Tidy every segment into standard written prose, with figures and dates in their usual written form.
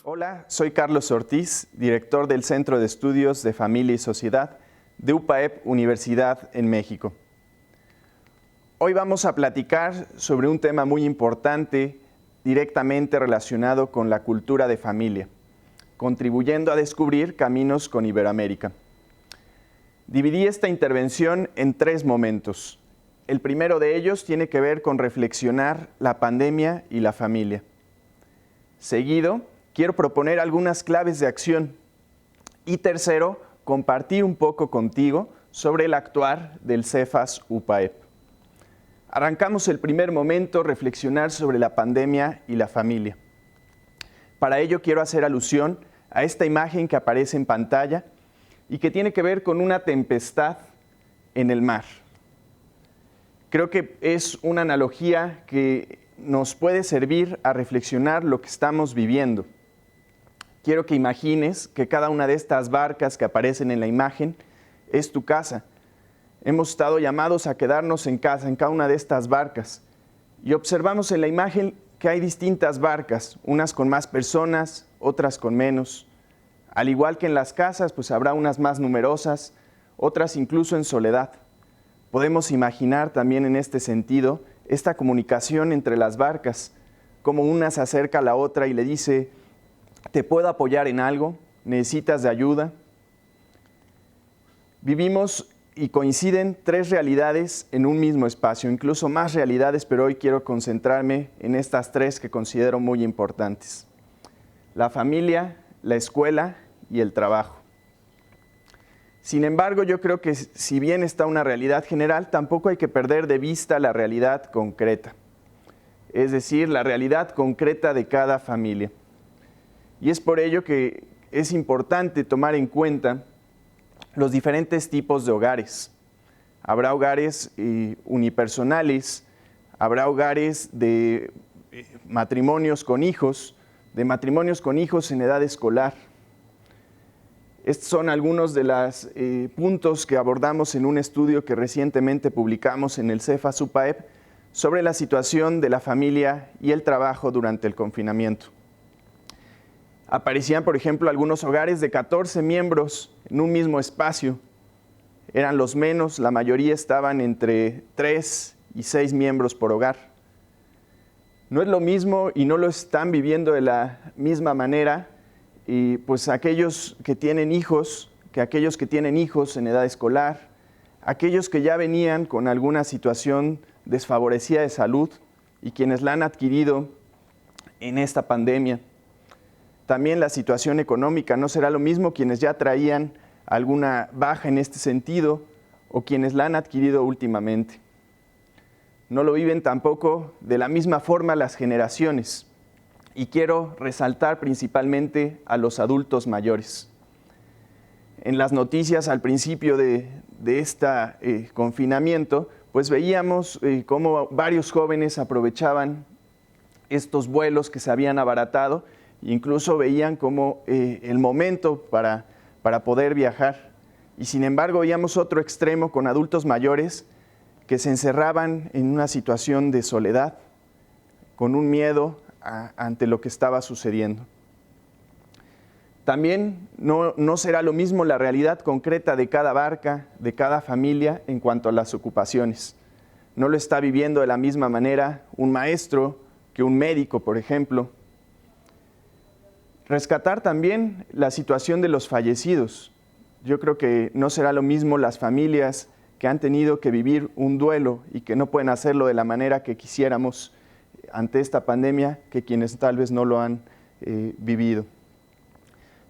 Hola, soy Carlos Ortiz, director del Centro de Estudios de Familia y Sociedad de UPAEP Universidad en México. Hoy vamos a platicar sobre un tema muy importante directamente relacionado con la cultura de familia, contribuyendo a descubrir caminos con Iberoamérica. Dividí esta intervención en 3 momentos. El primero de ellos tiene que ver con reflexionar la pandemia y la familia. Seguido, quiero proponer algunas claves de acción. Y tercero, compartir un poco contigo sobre el actuar del Cefas UPAEP. Arrancamos el primer momento, reflexionar sobre la pandemia y la familia. Para ello quiero hacer alusión a esta imagen que aparece en pantalla y que tiene que ver con una tempestad en el mar. Creo que es una analogía que nos puede servir a reflexionar lo que estamos viviendo. Quiero que imagines que cada una de estas barcas que aparecen en la imagen es tu casa. Hemos estado llamados a quedarnos en casa, en cada una de estas barcas. Y observamos en la imagen que hay distintas barcas, unas con más personas, otras con menos. Al igual que en las casas, pues habrá unas más numerosas, otras incluso en soledad. Podemos imaginar también en este sentido esta comunicación entre las barcas, como una se acerca a la otra y le dice: ¿te puedo apoyar en algo? ¿Necesitas de ayuda? Vivimos y coinciden 3 realidades en un mismo espacio, incluso más realidades, pero hoy quiero concentrarme en estas 3 que considero muy importantes: la familia, la escuela y el trabajo. Sin embargo, yo creo que si bien está una realidad general, tampoco hay que perder de vista la realidad concreta, es decir, la realidad concreta de cada familia. Y es por ello que es importante tomar en cuenta los diferentes tipos de hogares. Habrá hogares unipersonales, habrá hogares de matrimonios con hijos, de matrimonios con hijos en edad escolar. Estos son algunos de los puntos que abordamos en un estudio que recientemente publicamos en el Cefas UPAEP sobre la situación de la familia y el trabajo durante el confinamiento. Aparecían, por ejemplo, algunos hogares de 14 miembros en un mismo espacio. Eran los menos, la mayoría estaban entre 3 y 6 miembros por hogar. No es lo mismo y no lo están viviendo de la misma manera y pues aquellos que tienen hijos, en edad escolar, aquellos que ya venían con alguna situación desfavorecida de salud y quienes la han adquirido en esta pandemia. También la situación económica, no será lo mismo quienes ya traían alguna baja en este sentido o quienes la han adquirido últimamente. No lo viven tampoco de la misma forma las generaciones. Y quiero resaltar principalmente a los adultos mayores. En las noticias al principio de este confinamiento, pues veíamos cómo varios jóvenes aprovechaban estos vuelos que se habían abaratado, e incluso veían como el momento para poder viajar. Y sin embargo veíamos otro extremo con adultos mayores que se encerraban en una situación de soledad, con un miedo ante lo que estaba sucediendo. También no será lo mismo la realidad concreta de cada barca, de cada familia en cuanto a las ocupaciones. No lo está viviendo de la misma manera un maestro que un médico, por ejemplo. Rescatar también la situación de los fallecidos. Yo creo que no será lo mismo las familias que han tenido que vivir un duelo y que no pueden hacerlo de la manera que quisiéramos ante esta pandemia que quienes tal vez no lo han vivido.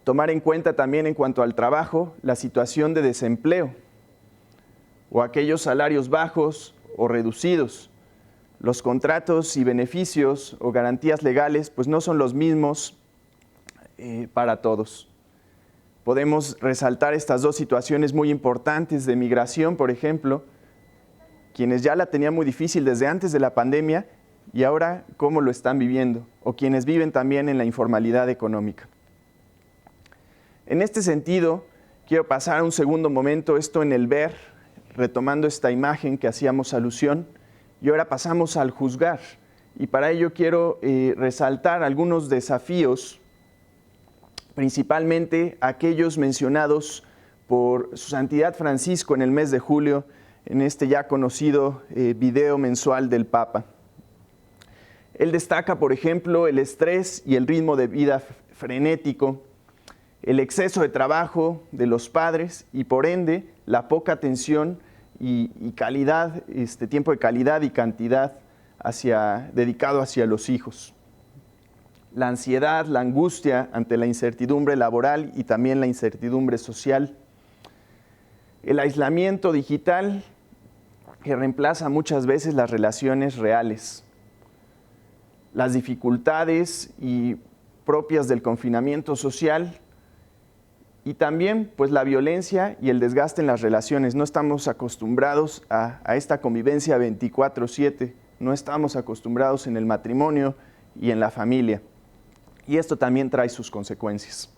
Tomar en cuenta también en cuanto al trabajo la situación de desempleo o aquellos salarios bajos o reducidos. Los contratos y beneficios o garantías legales pues no son los mismos para todos. Podemos resaltar estas 2 situaciones muy importantes de migración, por ejemplo, quienes ya la tenían muy difícil desde antes de la pandemia y ahora cómo lo están viviendo, o quienes viven también en la informalidad económica. En este sentido, quiero pasar a un segundo momento, esto en el ver, retomando esta imagen que hacíamos alusión, y ahora pasamos al juzgar. Y para ello quiero resaltar algunos desafíos principalmente aquellos mencionados por Su Santidad Francisco en el mes de julio, en este ya conocido video mensual del Papa. Él destaca, por ejemplo, el estrés y el ritmo de vida frenético, el exceso de trabajo de los padres y, por ende, la poca atención y calidad, tiempo de calidad y cantidad dedicado hacia los hijos. La ansiedad, la angustia ante la incertidumbre laboral y también la incertidumbre social. El aislamiento digital que reemplaza muchas veces las relaciones reales. Las dificultades propias del confinamiento social y también pues la violencia y el desgaste en las relaciones. No estamos acostumbrados a esta convivencia 24/7, no estamos acostumbrados en el matrimonio y en la familia. Y esto también trae sus consecuencias.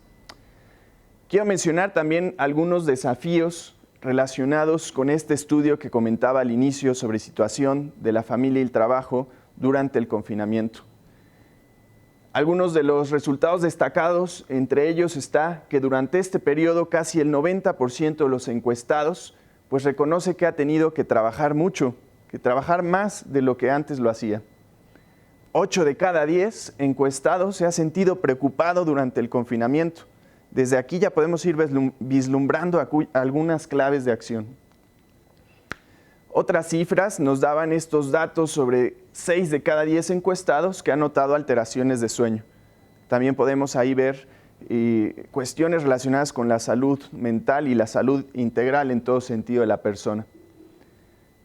Quiero mencionar también algunos desafíos relacionados con este estudio que comentaba al inicio sobre situación de la familia y el trabajo durante el confinamiento. Algunos de los resultados destacados, entre ellos está que durante este periodo casi el 90% de los encuestados pues reconoce que ha tenido que trabajar mucho, que trabajar más de lo que antes lo hacía. 8 de cada 10 encuestados se ha sentido preocupado durante el confinamiento. Desde aquí ya podemos ir vislumbrando algunas claves de acción. Otras cifras nos daban estos datos sobre 6 de cada 10 encuestados que han notado alteraciones de sueño. También podemos ahí ver cuestiones relacionadas con la salud mental y la salud integral en todo sentido de la persona.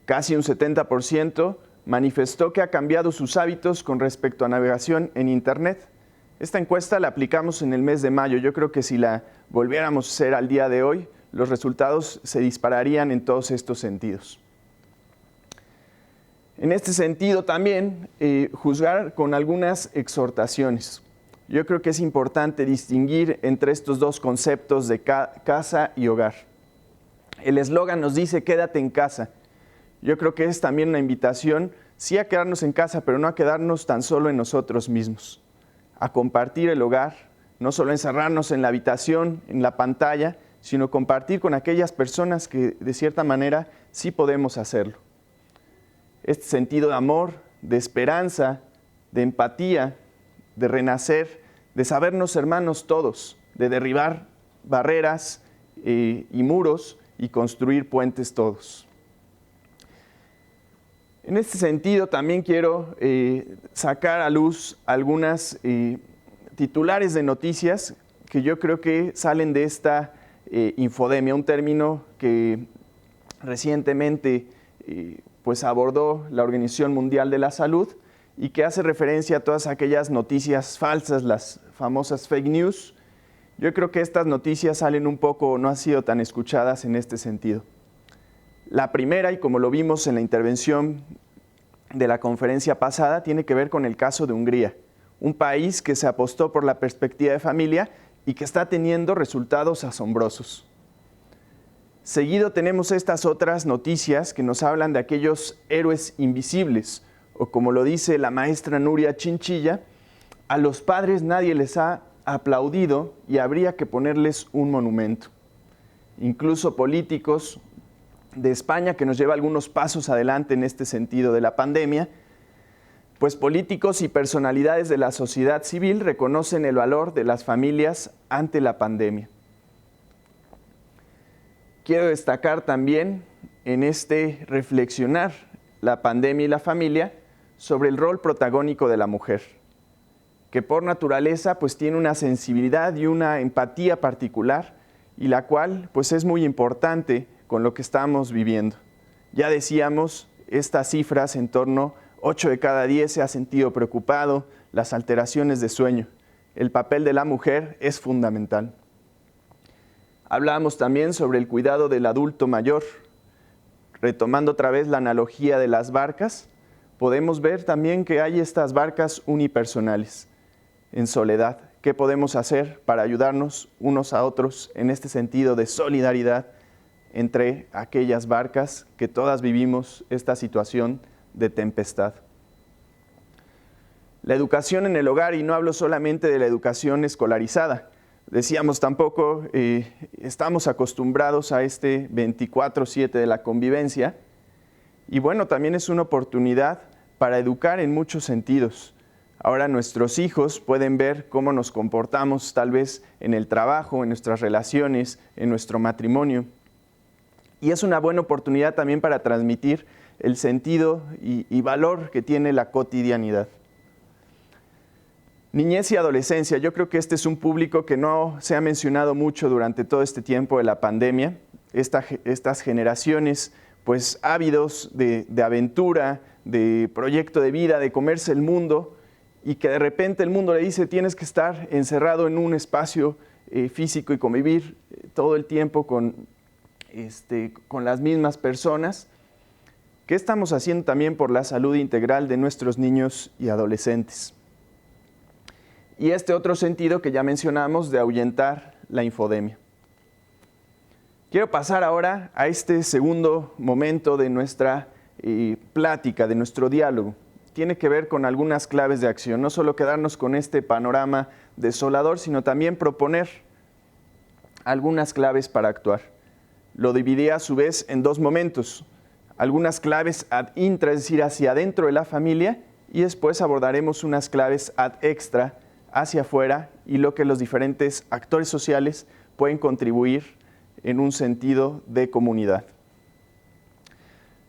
Casi un 70% manifestó que ha cambiado sus hábitos con respecto a navegación en Internet. Esta encuesta la aplicamos en el mes de mayo. Yo creo que si la volviéramos a hacer al día de hoy, los resultados se dispararían en todos estos sentidos. En este sentido también, juzgar con algunas exhortaciones. Yo creo que es importante distinguir entre estos dos conceptos de casa y hogar. El eslogan nos dice, quédate en casa. Yo creo que es también una invitación, sí a quedarnos en casa, pero no a quedarnos tan solo en nosotros mismos. A compartir el hogar, no solo encerrarnos en la habitación, en la pantalla, sino compartir con aquellas personas que de cierta manera sí podemos hacerlo. Este sentido de amor, de esperanza, de empatía, de renacer, de sabernos hermanos todos, de derribar barreras y muros y construir puentes todos. En este sentido también quiero sacar a luz algunas titulares de noticias que yo creo que salen de esta infodemia, un término que recientemente pues abordó la Organización Mundial de la Salud y que hace referencia a todas aquellas noticias falsas, las famosas fake news. Yo creo que estas noticias salen un poco, no han sido tan escuchadas en este sentido. La primera, y como lo vimos en la intervención de la conferencia pasada, tiene que ver con el caso de Hungría, un país que se apostó por la perspectiva de familia y que está teniendo resultados asombrosos. Seguido tenemos estas otras noticias que nos hablan de aquellos héroes invisibles, o como lo dice la maestra Nuria Chinchilla, a los padres nadie les ha aplaudido y habría que ponerles un monumento. Incluso políticos de España, que nos lleva algunos pasos adelante en este sentido de la pandemia, pues políticos y personalidades de la sociedad civil reconocen el valor de las familias ante la pandemia. Quiero destacar también en este reflexionar la pandemia y la familia sobre el rol protagónico de la mujer, que por naturaleza pues tiene una sensibilidad y una empatía particular y la cual pues es muy importante con lo que estamos viviendo. Ya decíamos, estas cifras en torno a 8 de cada 10 se ha sentido preocupado, las alteraciones de sueño. El papel de la mujer es fundamental. Hablábamos también sobre el cuidado del adulto mayor. Retomando otra vez la analogía de las barcas, podemos ver también que hay estas barcas unipersonales, en soledad. ¿Qué podemos hacer para ayudarnos unos a otros en este sentido de solidaridad entre aquellas barcas que todas vivimos esta situación de tempestad? La educación en el hogar, y no hablo solamente de la educación escolarizada, decíamos tampoco estamos acostumbrados a este 24/7 de la convivencia. Y bueno, también es una oportunidad para educar en muchos sentidos. Ahora nuestros hijos pueden ver cómo nos comportamos tal vez en el trabajo, en nuestras relaciones, en nuestro matrimonio. Y es una buena oportunidad también para transmitir el sentido y valor que tiene la cotidianidad. Niñez y adolescencia, yo creo que este es un público que no se ha mencionado mucho durante todo este tiempo de la pandemia. Estas generaciones, pues ávidos de aventura, de proyecto de vida, de comerse el mundo, y que de repente el mundo le dice tienes que estar encerrado en un espacio físico y convivir todo el tiempo con las mismas personas. ¿Qué estamos haciendo también por la salud integral de nuestros niños y adolescentes? Y este otro sentido que ya mencionamos de ahuyentar la infodemia. Quiero pasar ahora a este segundo momento de nuestra plática, de nuestro diálogo. Tiene que ver con algunas claves de acción, no solo quedarnos con este panorama desolador, sino también proponer algunas claves para actuar. Lo dividí a su vez en dos momentos, algunas claves ad intra, es decir, hacia adentro de la familia, y después abordaremos unas claves ad extra, hacia afuera, y lo que los diferentes actores sociales pueden contribuir en un sentido de comunidad.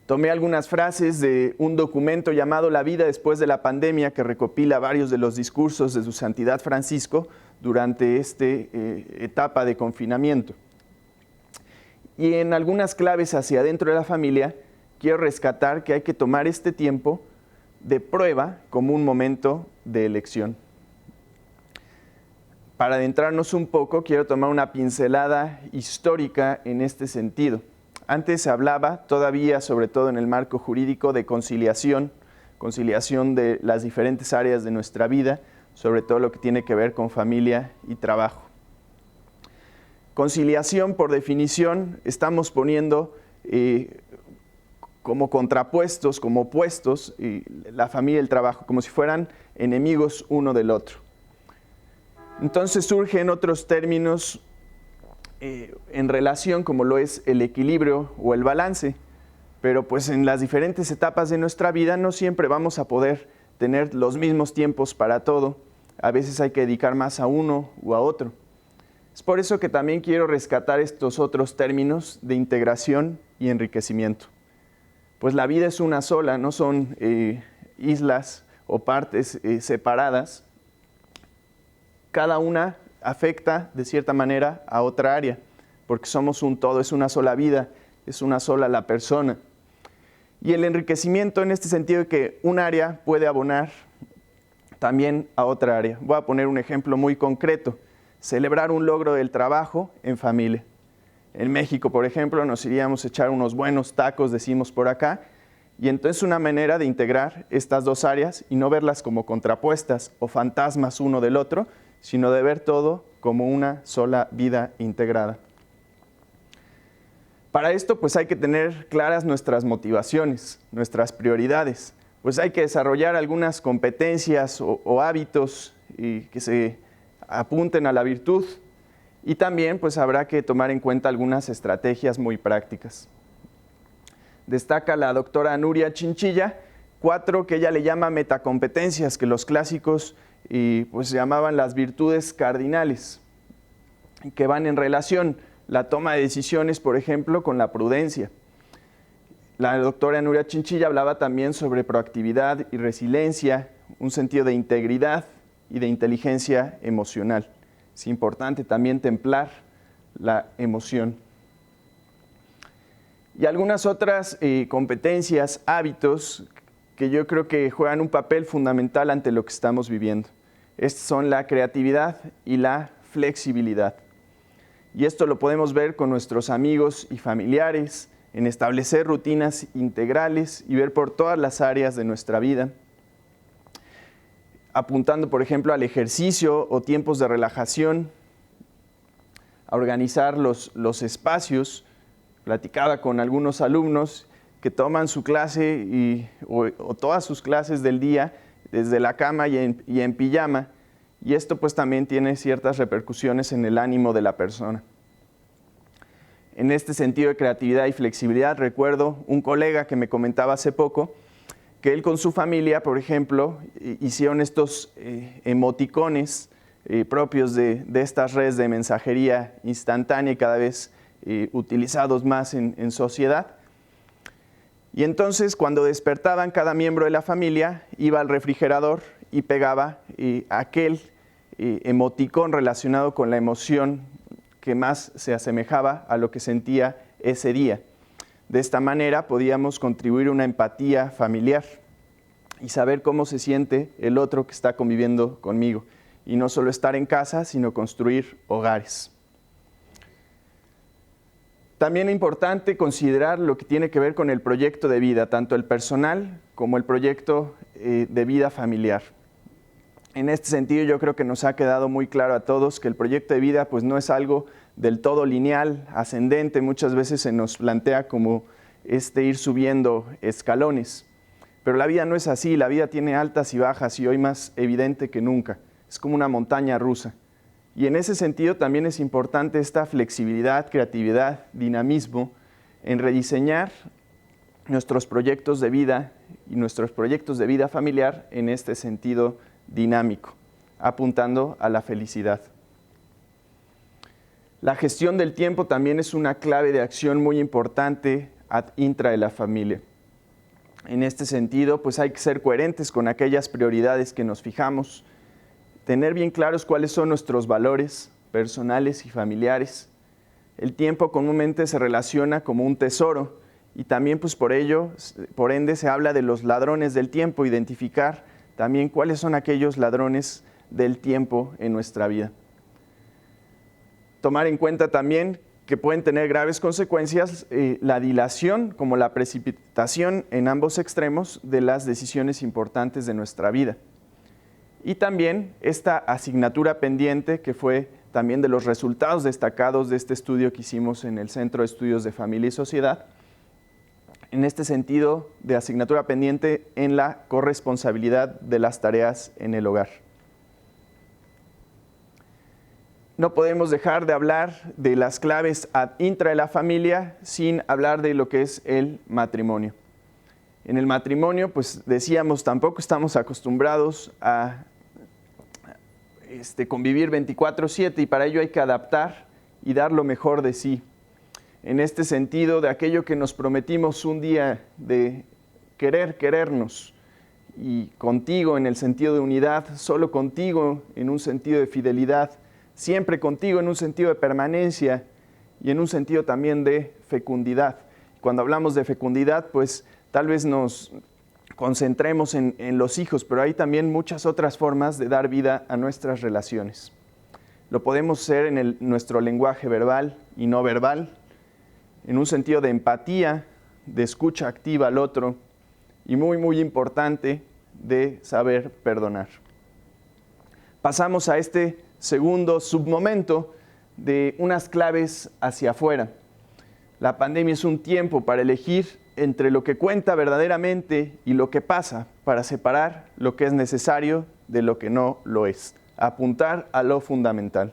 Tomé algunas frases de un documento llamado La vida después de la pandemia, que recopila varios de los discursos de su Santidad Francisco durante esta etapa de confinamiento. Y en algunas claves hacia adentro de la familia, quiero rescatar que hay que tomar este tiempo de prueba como un momento de elección. Para adentrarnos un poco, quiero tomar una pincelada histórica en este sentido. Antes se hablaba todavía, sobre todo en el marco jurídico, de conciliación de las diferentes áreas de nuestra vida, sobre todo lo que tiene que ver con familia y trabajo. Conciliación, por definición, estamos poniendo como contrapuestos, como opuestos, la familia y el trabajo, como si fueran enemigos uno del otro. Entonces surgen otros términos en relación, como lo es el equilibrio o el balance, pero pues en las diferentes etapas de nuestra vida no siempre vamos a poder tener los mismos tiempos para todo. A veces hay que dedicar más a uno u a otro. Es por eso que también quiero rescatar estos otros términos de integración y enriquecimiento. Pues la vida es una sola, no son islas o partes separadas. Cada una afecta de cierta manera a otra área, porque somos un todo, es una sola vida, es una sola la persona. Y el enriquecimiento en este sentido de que un área puede abonar también a otra área. Voy a poner un ejemplo muy concreto: celebrar un logro del trabajo en familia. En México, por ejemplo, nos iríamos a echar unos buenos tacos, decimos por acá, y entonces una manera de integrar estas dos áreas y no verlas como contrapuestas o fantasmas uno del otro, sino de ver todo como una sola vida integrada. Para esto, pues hay que tener claras nuestras motivaciones, nuestras prioridades. Pues hay que desarrollar algunas competencias o hábitos que se apunten a la virtud, y también pues habrá que tomar en cuenta algunas estrategias muy prácticas. Destaca la doctora Nuria Chinchilla 4 que ella le llama metacompetencias, que los clásicos pues llamaban las virtudes cardinales, que van en relación la toma de decisiones, por ejemplo, con la prudencia. La doctora Nuria Chinchilla hablaba también sobre proactividad y resiliencia, un sentido de integridad y de inteligencia emocional. Es importante también templar la emoción. Y algunas otras competencias, hábitos, que yo creo que juegan un papel fundamental ante lo que estamos viviendo. Estas son la creatividad y la flexibilidad. Y esto lo podemos ver con nuestros amigos y familiares, en establecer rutinas integrales y ver por todas las áreas de nuestra vida, apuntando, por ejemplo, al ejercicio o tiempos de relajación, a organizar los espacios. Platicaba con algunos alumnos que toman su clase o todas sus clases del día desde la cama y en pijama, y esto pues también tiene ciertas repercusiones en el ánimo de la persona. En este sentido de creatividad y flexibilidad, recuerdo un colega que me comentaba hace poco que él con su familia, por ejemplo, hicieron estos emoticones propios de estas redes de mensajería instantánea y cada vez utilizados más en sociedad. Y entonces, cuando despertaban, cada miembro de la familia iba al refrigerador y pegaba aquel emoticón relacionado con la emoción que más se asemejaba a lo que sentía ese día. De esta manera podíamos contribuir a una empatía familiar y saber cómo se siente el otro que está conviviendo conmigo. Y no solo estar en casa, sino construir hogares. También es importante considerar lo que tiene que ver con el proyecto de vida, tanto el personal como el proyecto de vida familiar. En este sentido, yo creo que nos ha quedado muy claro a todos que el proyecto de vida pues, no es algo del todo lineal, ascendente. Muchas veces se nos plantea como ir subiendo escalones. Pero la vida no es así, la vida tiene altas y bajas y hoy más evidente que nunca. Es como una montaña rusa. Y en ese sentido también es importante esta flexibilidad, creatividad, dinamismo en rediseñar nuestros proyectos de vida y nuestros proyectos de vida familiar en este sentido dinámico, apuntando a la felicidad. La gestión del tiempo también es una clave de acción muy importante ad intra de la familia. En este sentido, pues hay que ser coherentes con aquellas prioridades que nos fijamos, tener bien claros cuáles son nuestros valores personales y familiares. El tiempo comúnmente se relaciona como un tesoro y también pues por ende se habla de los ladrones del tiempo, identificar también cuáles son aquellos ladrones del tiempo en nuestra vida. Tomar en cuenta también que pueden tener graves consecuencias la dilación como la precipitación en ambos extremos de las decisiones importantes de nuestra vida. Y también esta asignatura pendiente que fue también de los resultados destacados de este estudio que hicimos en el Centro de Estudios de Familia y Sociedad, en este sentido de asignatura pendiente en la corresponsabilidad de las tareas en el hogar. No podemos dejar de hablar de las claves ad intra de la familia sin hablar de lo que es el matrimonio. En el matrimonio, pues decíamos, tampoco estamos acostumbrados a convivir 24/7 y para ello hay que adaptar y dar lo mejor de sí. En este sentido, de aquello que nos prometimos un día de querernos y contigo en el sentido de unidad, solo contigo en un sentido de fidelidad, siempre contigo en un sentido de permanencia y en un sentido también de fecundidad. Cuando hablamos de fecundidad, pues tal vez nos concentremos en los hijos, pero hay también muchas otras formas de dar vida a nuestras relaciones. Lo podemos hacer en nuestro lenguaje verbal y no verbal, en un sentido de empatía, de escucha activa al otro y muy importante, de saber perdonar. Pasamos a este segundo submomento de unas claves hacia afuera. La pandemia es un tiempo para elegir entre lo que cuenta verdaderamente y lo que pasa, para separar lo que es necesario de lo que no lo es, apuntar a lo fundamental.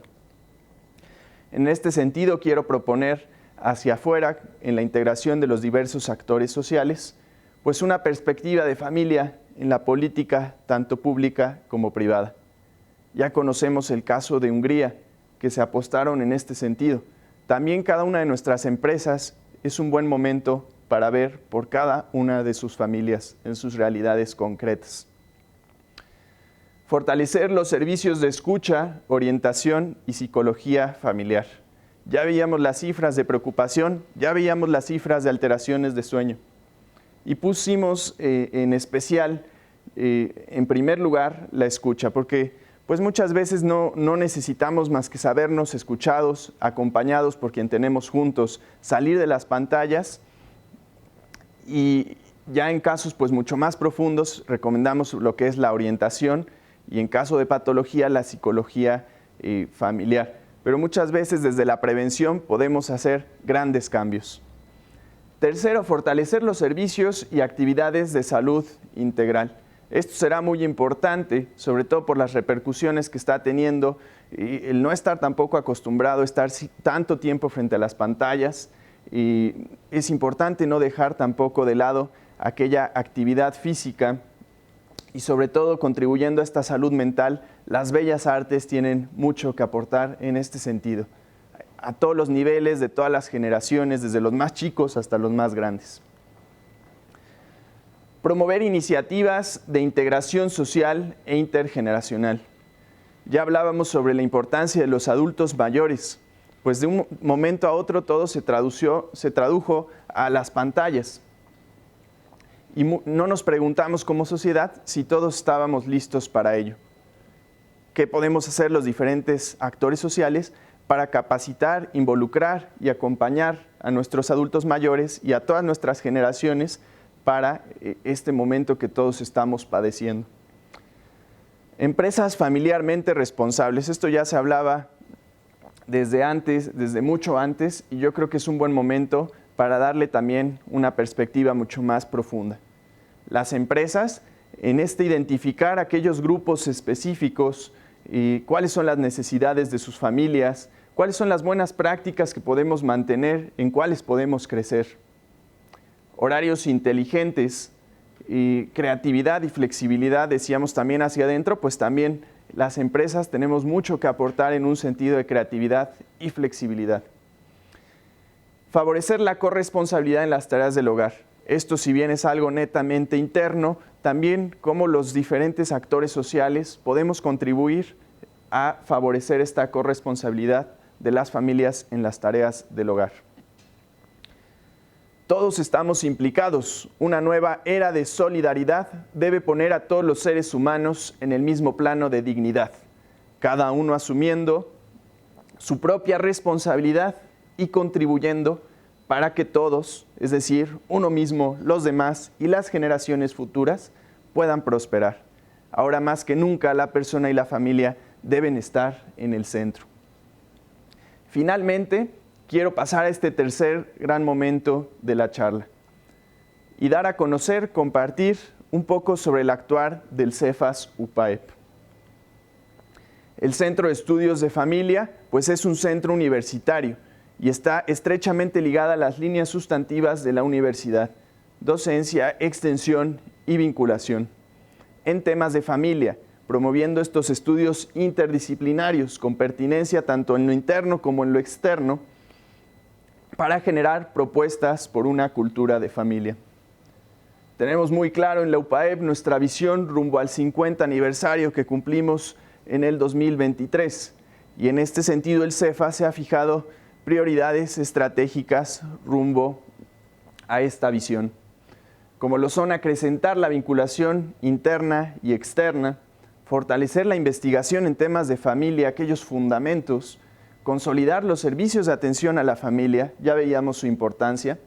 En este sentido, quiero proponer hacia afuera, en la integración de los diversos actores sociales, pues una perspectiva de familia en la política, tanto pública como privada. Ya conocemos el caso de Hungría, que se apostaron en este sentido. También cada una de nuestras empresas es un buen momento para ver por cada una de sus familias en sus realidades concretas. Fortalecer los servicios de escucha, orientación y psicología familiar. Ya veíamos las cifras de preocupación, ya veíamos las cifras de alteraciones de sueño. Y pusimos en especial, en primer lugar, la escucha, porque pues muchas veces no necesitamos más que sabernos escuchados, acompañados por quien tenemos juntos, salir de las pantallas y ya en casos pues mucho más profundos recomendamos lo que es la orientación y en caso de patología la psicología familiar. Pero muchas veces desde la prevención podemos hacer grandes cambios. Tercero, fortalecer los servicios y actividades de salud integral. Esto será muy importante, sobre todo por las repercusiones que está teniendo y el no estar tampoco acostumbrado a estar tanto tiempo frente a las pantallas. Y es importante no dejar tampoco de lado aquella actividad física y sobre todo contribuyendo a esta salud mental. Las bellas artes tienen mucho que aportar en este sentido, a todos los niveles, de todas las generaciones, desde los más chicos hasta los más grandes. Promover iniciativas de integración social e intergeneracional. Ya hablábamos sobre la importancia de los adultos mayores, pues de un momento a otro todo se tradujo a las pantallas. Y no nos preguntamos como sociedad si todos estábamos listos para ello. ¿Qué podemos hacer los diferentes actores sociales para capacitar, involucrar y acompañar a nuestros adultos mayores y a todas nuestras generaciones para este momento que todos estamos padeciendo? Empresas familiarmente responsables. Esto ya se hablaba desde mucho antes, y yo creo que es un buen momento para darle también una perspectiva mucho más profunda. Las empresas, en identificar aquellos grupos específicos y cuáles son las necesidades de sus familias, cuáles son las buenas prácticas que podemos mantener, en cuáles podemos crecer. Horarios inteligentes y creatividad y flexibilidad, decíamos también hacia adentro, pues también las empresas tenemos mucho que aportar en un sentido de creatividad y flexibilidad. Favorecer la corresponsabilidad en las tareas del hogar. Esto, si bien es algo netamente interno, también como los diferentes actores sociales podemos contribuir a favorecer esta corresponsabilidad de las familias en las tareas del hogar. Todos estamos implicados. Una nueva era de solidaridad debe poner a todos los seres humanos en el mismo plano de dignidad, cada uno asumiendo su propia responsabilidad y contribuyendo para que todos, es decir, uno mismo, los demás y las generaciones futuras, puedan prosperar. Ahora más que nunca, la persona y la familia deben estar en el centro. Finalmente, quiero pasar a este tercer gran momento de la charla y dar a conocer, compartir un poco sobre el actuar del Cefas UPAEP. El Centro de Estudios de Familia, pues es un centro universitario y está estrechamente ligada a las líneas sustantivas de la universidad: docencia, extensión y vinculación, en temas de familia, promoviendo estos estudios interdisciplinarios con pertinencia tanto en lo interno como en lo externo, para generar propuestas por una cultura de familia. Tenemos muy claro en la UPAEP nuestra visión rumbo al 50 aniversario que cumplimos en el 2023, y en este sentido el Cefas se ha fijado prioridades estratégicas rumbo a esta visión, como lo son acrecentar la vinculación interna y externa, fortalecer la investigación en temas de familia, aquellos fundamentos, consolidar los servicios de atención a la familia, ya veíamos su importancia,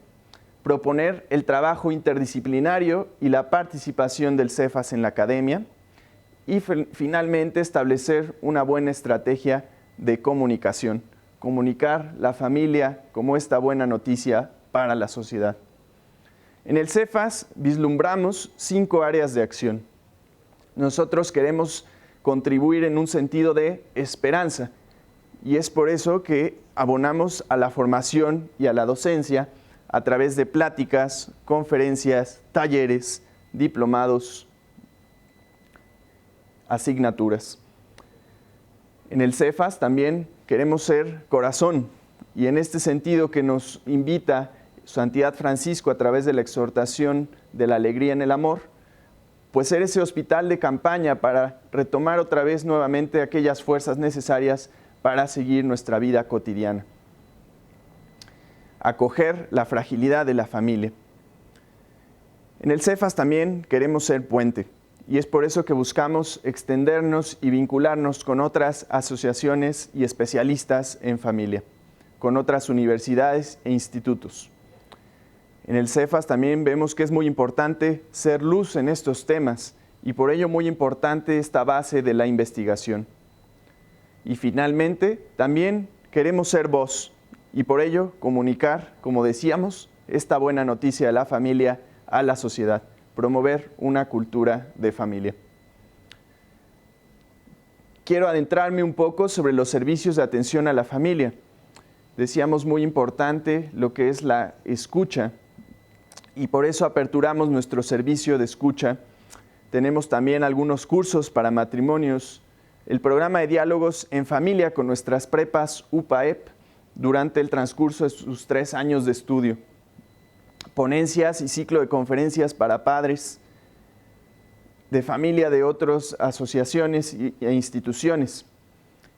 proponer el trabajo interdisciplinario y la participación del Cefas en la academia, y finalmente establecer una buena estrategia de comunicación, comunicar la familia como esta buena noticia para la sociedad. En el Cefas vislumbramos 5 áreas de acción. Nosotros queremos contribuir en un sentido de esperanza, y es por eso que abonamos a la formación y a la docencia a través de pláticas, conferencias, talleres, diplomados, asignaturas. En el Cefas también queremos ser corazón, y en este sentido que nos invita Santidad Francisco a través de la exhortación de la alegría en el amor, pues ser ese hospital de campaña para retomar otra vez nuevamente aquellas fuerzas necesarias para seguir nuestra vida cotidiana. Acoger la fragilidad de la familia. En el Cefas también queremos ser puente, y es por eso que buscamos extendernos y vincularnos con otras asociaciones y especialistas en familia, con otras universidades e institutos. En el Cefas también vemos que es muy importante ser luz en estos temas, y por ello muy importante esta base de la investigación. Y finalmente, también queremos ser voz, y por ello comunicar, como decíamos, esta buena noticia de la familia a la sociedad, promover una cultura de familia. Quiero adentrarme un poco sobre los servicios de atención a la familia. Decíamos muy importante lo que es la escucha y por eso aperturamos nuestro servicio de escucha. Tenemos también algunos cursos para matrimonios, el programa de diálogos en familia con nuestras prepas UPAEP durante el transcurso de sus 3 años de estudio, ponencias y ciclo de conferencias para padres de familia de otras asociaciones e instituciones.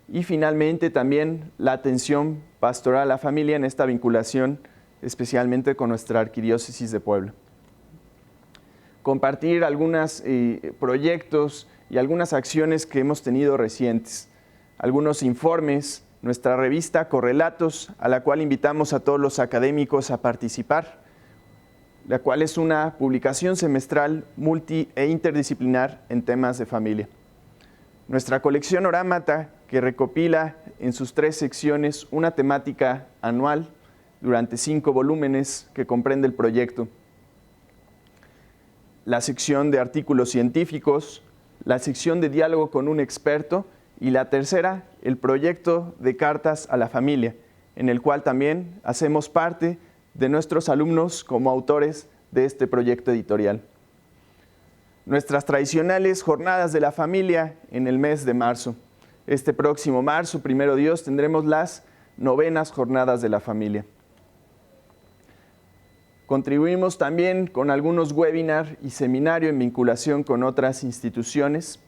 Y finalmente también la atención pastoral a la familia en esta vinculación, especialmente con nuestra Arquidiócesis de Puebla. Compartir algunos proyectos y algunas acciones que hemos tenido recientes, algunos informes, nuestra revista Correlatos, a la cual invitamos a todos los académicos a participar, la cual es una publicación semestral multi e interdisciplinar en temas de familia. Nuestra colección Orámata, que recopila en sus 3 secciones una temática anual durante 5 volúmenes que comprende el proyecto. La sección de artículos científicos, la sección de diálogo con un experto y la tercera, el proyecto de cartas a la familia, en el cual también hacemos parte de nuestros alumnos como autores de este proyecto editorial. Nuestras tradicionales jornadas de la familia en el mes de marzo. Este próximo marzo, primero Dios, tendremos las 9º jornadas de la familia. Contribuimos también con algunos webinars y seminarios en vinculación con otras instituciones.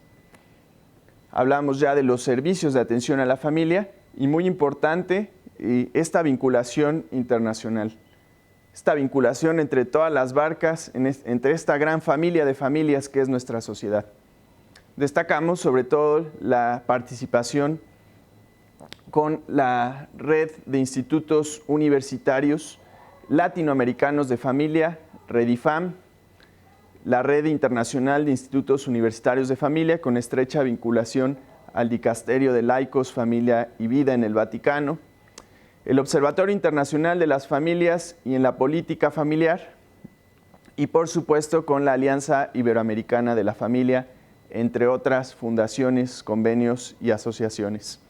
Hablamos ya de los servicios de atención a la familia y muy importante, esta vinculación internacional. Esta vinculación entre todas las barcas, entre esta gran familia de familias que es nuestra sociedad. Destacamos sobre todo la participación con la red de institutos universitarios latinoamericanos de familia, REDIFAM, la Red Internacional de Institutos Universitarios de Familia, con estrecha vinculación al Dicasterio de Laicos, Familia y Vida en el Vaticano, el Observatorio Internacional de las Familias y en la Política Familiar, y por supuesto con la Alianza Iberoamericana de la Familia, entre otras fundaciones, convenios y asociaciones.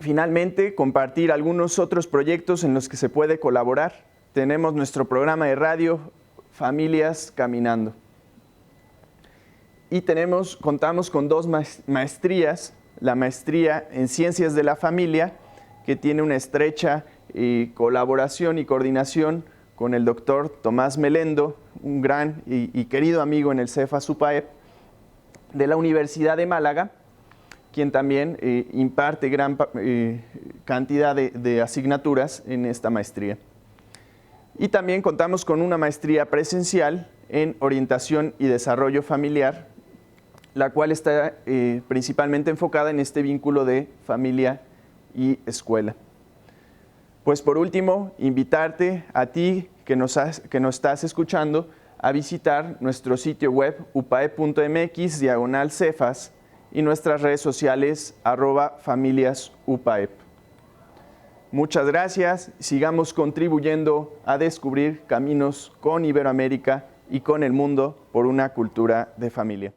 Finalmente, compartir algunos otros proyectos en los que se puede colaborar. Tenemos nuestro programa de radio, Familias Caminando. Y contamos con 2 maestrías, la maestría en Ciencias de la Familia, que tiene una estrecha colaboración y coordinación con el doctor Tomás Melendo, un gran y querido amigo en el Cefas UPAEP, de la Universidad de Málaga, quien también imparte gran cantidad de asignaturas en esta maestría. Y también contamos con una maestría presencial en Orientación y Desarrollo Familiar, la cual está principalmente enfocada en este vínculo de familia y escuela. Pues por último, invitarte a ti que nos estás escuchando a visitar nuestro sitio web upaep.mx/Cefas y nuestras redes sociales @familiasupaep. Muchas gracias, sigamos contribuyendo a descubrir caminos con Iberoamérica y con el mundo por una cultura de familia.